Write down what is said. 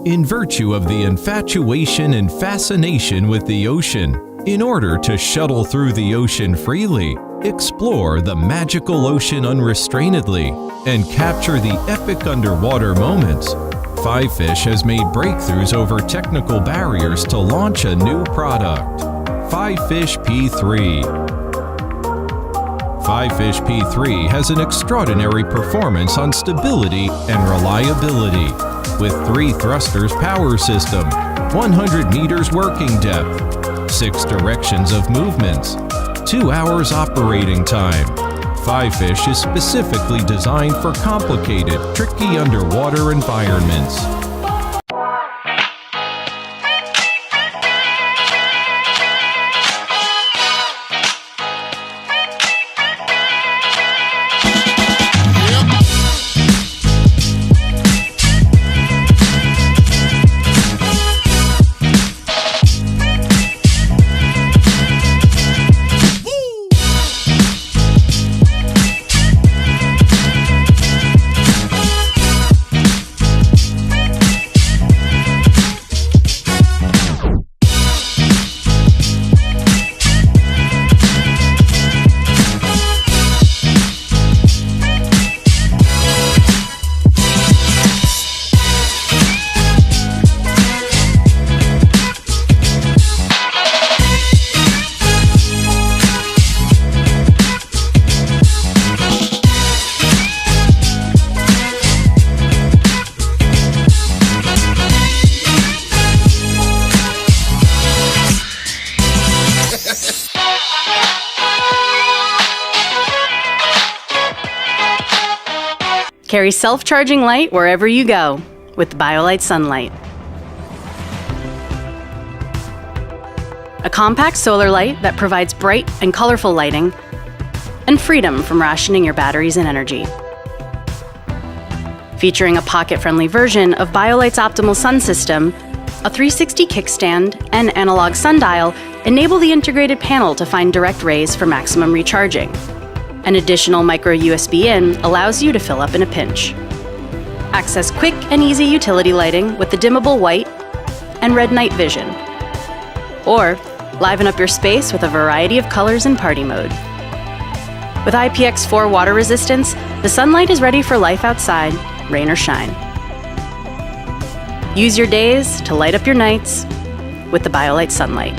in virtue of the infatuation and fascination with the ocean. In order to shuttle through the ocean freely, explore the magical ocean unrestrainedly, and capture the epic underwater moments, Five Fish has made breakthroughs over technical barriers to launch a new product. Five Fish P3. Five Fish P3 has an extraordinary performance on stability and reliability, with 3 thrusters power system, 100 meters working depth, 6 directions of movements, 2 hours operating time. Five Fish is specifically designed for complicated, tricky underwater environments. Carry self-charging light wherever you go with the BioLite Sunlight. A compact solar light that provides bright and colorful lighting and freedom from rationing your batteries and energy. Featuring a pocket-friendly version of BioLite's optimal sun system, a 360 kickstand and analog sundial enable the integrated panel to find direct rays for maximum recharging. An additional micro USB in allows you to fill up in a pinch. Access quick and easy utility lighting with the dimmable white and red night vision. Or liven up your space with a variety of colors in party mode. With IPX4 water resistance, the Sunlight is ready for life outside, rain or shine. Use your days to light up your nights with the BioLite Sunlight.